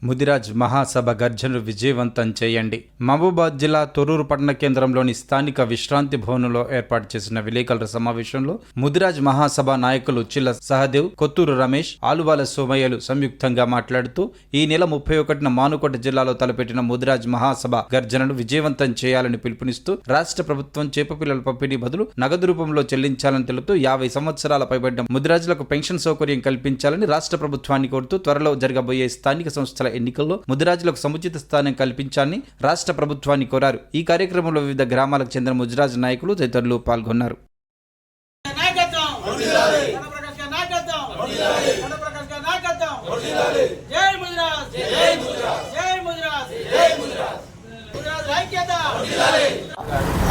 ముదిరాజ్ మహాసభ గర్జనలు విజయవంతం చేయండి. మహబూబాబాద్ జిల్లా తొర్రూరు పట్టణ కేంద్రంలోని స్థానిక విశ్రాంతి భవనంలో ఏర్పాటు చేసిన విలేకరుల సమావేశంలో ముదిరాజ్ మహాసభ నాయకులు చిల్ల సహదేవ్, కొత్తూరు రమేష్, ఆలువాల సోమయ్యలు సంయుక్తంగా మాట్లాడుతూ ఈ నెల 31న మానుకోట జిల్లాలో తలపెట్టిన ముదిరాజ్ మహాసభ గర్జనలు విజయవంతం చేయాలని పిలుపునిస్తూ రాష్ట్ర ప్రభుత్వం చేపపిల్లల పంపిణీ బదులు నగదు రూపంలో చెల్లించాలని తెలుపుతూ 50 సంవత్సరాల పైబడ్డ ముదిరాజులకు పెన్షన్ సౌకర్యం కల్పించాలని రాష్ట్ర ప్రభుత్వాన్ని కోరుతూ త్వరలో జరగబోయే స్థానిక సంస్థల ఎన్నికల్లో ముదిరాజులకు సముచిత స్థానం కల్పించాలని రాష్ట్ర ప్రభుత్వాన్ని కోరారు. ఈ కార్యక్రమంలో వివిధ గ్రామాలకు చెందిన ముదిరాజు నాయకులు తదితరులు పాల్గొన్నారు.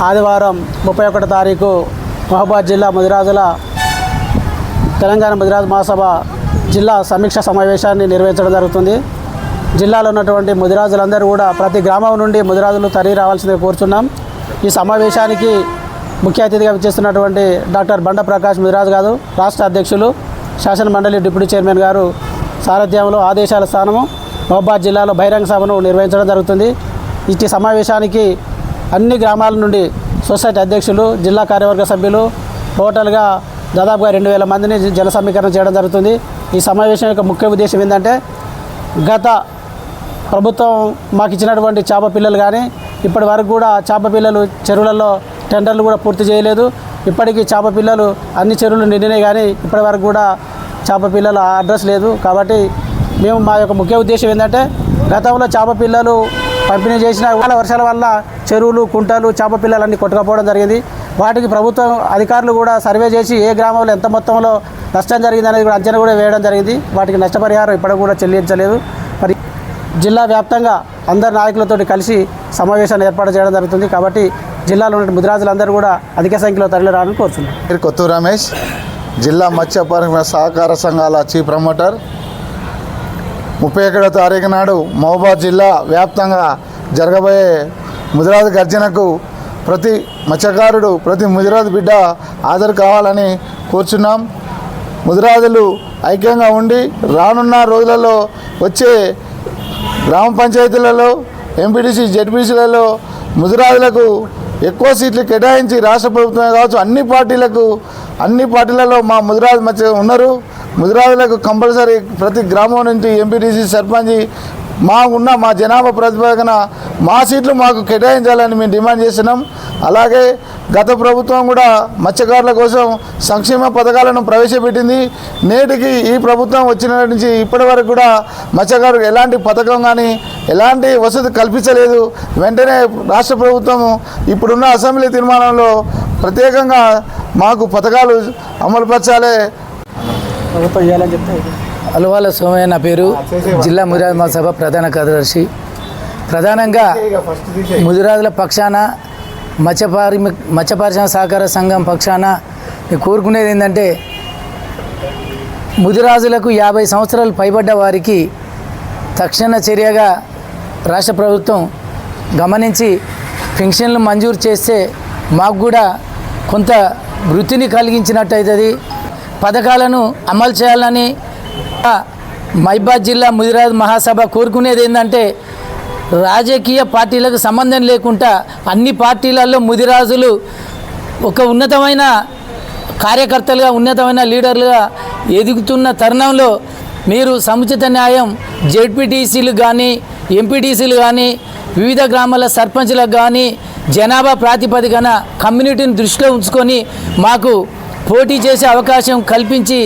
ఆదివారం 31 తారీఖు మహబూబాబాద్ జిల్లా ముదిరాజుల తెలంగాణ ముదిరాజ్ మహాసభ జిల్లా సమీక్ష సమావేశాన్ని నిర్వహించడం జరుగుతుంది. జిల్లాలో ఉన్నటువంటి ముదిరాజులందరూ కూడా ప్రతి గ్రామం నుండి ముదిరాజులు తరలి రావాల్సిందిగా కోరుచున్నాం. ఈ సమావేశానికి ముఖ్య అతిథిగా విచ్చేస్తున్నటువంటి డాక్టర్ బండ ప్రకాష్ ముదిరాజు గారు, రాష్ట్ర అధ్యక్షులు, శాసన మండలి డిప్యూటీ చైర్మన్ గారు సారథ్యంలో ఆదేశాల స్థానము మహబూబాబాద్ జిల్లాలో బహిరంగ సభను నిర్వహించడం జరుగుతుంది. ఇట్టి సమావేశానికి అన్ని గ్రామాల నుండి సొసైటీ అధ్యక్షులు, జిల్లా కార్యవర్గ సభ్యులు, టోటల్గా దాదాపుగా 2000 మందిని జన సమీకరణ చేయడం జరుగుతుంది. ఈ సమావేశం యొక్క ముఖ్య ఉద్దేశం ఏంటంటే, గత ప్రభుత్వం మాకు ఇచ్చినటువంటి చేప పిల్లలు కానీ ఇప్పటి వరకు కూడా చేప పిల్లలు చెరువులలో టెండర్లు కూడా పూర్తి చేయలేదు. ఇప్పటికీ చేప పిల్లలు అన్ని చెరువులు నిండినాయి కానీ ఇప్పటి వరకు కూడా చేప పిల్లల అడ్రస్ లేదు. కాబట్టి మేము మా యొక్క ముఖ్య ఉద్దేశం ఏంటంటే, గతంలో చేప పిల్లలు పంపిణీ చేసిన వర్షాల వల్ల చెరువులు, కుంటలు, చేప పిల్లలన్నీ కొట్టుకపోవడం జరిగింది. వాటికి ప్రభుత్వం అధికారులు కూడా సర్వే చేసి ఏ గ్రామంలో ఎంత మొత్తంలో నష్టం జరిగింది అనేది కూడా అంచనా కూడా వేయడం జరిగింది. వాటికి నష్టపరిహారం ఇప్పటికి కూడా చెల్లించలేదు. మరి జిల్లా వ్యాప్తంగా అందరు నాయకులతో కలిసి సమావేశాన్ని ఏర్పాటు చేయడం జరుగుతుంది. కాబట్టి జిల్లాలో ఉన్న ముదిరాజులందరూ కూడా అధిక సంఖ్యలో తరలి రావాలని కోరుతున్నాను. కొత్తూరు రమేష్, జిల్లా మత్స్య పరిశ్రమ సహకార సంఘాల చీఫ్ ప్రమోటర్. 31వ తారీఖు నాడు మహబూబాబాద్ జిల్లా వ్యాప్తంగా జరగబోయే ముదిరాజు గర్జనకు ప్రతి మత్స్యకారుడు, ప్రతి ముదిరాజు బిడ్డ హాజరు కావాలని కోరుచున్నాం. ముదిరాజులు ఐక్యంగా ఉండి రానున్న రోజులలో వచ్చే గ్రామ పంచాయతీలలో, ఎంపీటీసీ, జెడ్పీసీలలో ముదిరాజులకు ఎక్కువ సీట్లు కేటాయించి రాష్ట్ర ప్రభుత్వమే కావచ్చు అన్ని పార్టీలలో మా ముదిరాజు మధ్య ఉన్నారు. ముదిరాజులకు కంపల్సరీ ప్రతి గ్రామం నుంచి ఎంపీటీసీ, సర్పంచ్ మా జనాభా ప్రతిపాదన మా సీట్లు మాకు కేటాయించాలని మేము డిమాండ్ చేస్తున్నాం. అలాగే గత ప్రభుత్వం కూడా మత్స్యకారుల కోసం సంక్షేమ పథకాలను ప్రవేశపెట్టింది. నేటికి ఈ ప్రభుత్వం వచ్చిన నుంచి ఇప్పటి వరకు కూడా మత్స్యకారులకు ఎలాంటి పథకం కానీ ఎలాంటి వసతి కల్పించలేదు. వెంటనే రాష్ట్ర ప్రభుత్వం ఇప్పుడున్న అసెంబ్లీ తీర్మానంలో ప్రత్యేకంగా మాకు పథకాలు అమలుపరచాలి. ఆలువాల సోమయ్య నా పేరు, జిల్లా ముదిరాజ్ మహాసభ ప్రధాన కార్యదర్శి. ప్రధానంగా ముదిరాజుల పక్షాన, మత్స్య పరిశ్రమ సహకార సంఘం పక్షాన కోరుకునేది ఏంటంటే, ముదిరాజులకు 50 సంవత్సరాలు పైబడ్డ వారికి తక్షణ చర్యగా రాష్ట్ర ప్రభుత్వం గమనించి పెన్షన్లు మంజూరు చేస్తే మాకు కూడా కొంత వృత్తిని కలిగించినట్టు అవుతుంది. పథకాలను అమలు చేయాలని మహబూబాబాద్ జిల్లా ముదిరాజ్ మహాసభ కోరుకునేది ఏంటంటే, రాజకీయ పార్టీలకు సంబంధం లేకుండా అన్ని పార్టీలలో ముదిరాజులు ఒక ఉన్నతమైన కార్యకర్తలుగా, ఉన్నతమైన లీడర్లుగా ఎదుగుతున్న తరుణంలో మీరు సముచిత న్యాయం జెడ్పీటీసీలు కానీ, ఎంపీటీసీలు కానీ, వివిధ గ్రామాల సర్పంచ్లకు కానీ జనాభా ప్రాతిపదికన కమ్యూనిటీని దృష్టిలో ఉంచుకొని మాకు పోటీ చేసే అవకాశం కల్పించి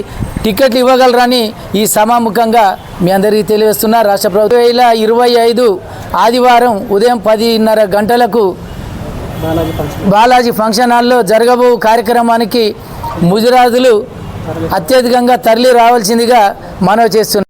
టికెట్లు ఇవ్వగలరని ఈ సమాముఖంగా మీ అందరికీ తెలియజేస్తున్నా. రాష్ట్ర ప్రభుత్వం 2025 ఆదివారం ఉదయం 10:30 గంటలకు బాలాజీ ఫంక్షన్ హాల్లో జరగబో కార్యక్రమానికి ముదిరాజులు అత్యధికంగా తరలి రావాల్సిందిగా మనవి చేస్తున్నారు.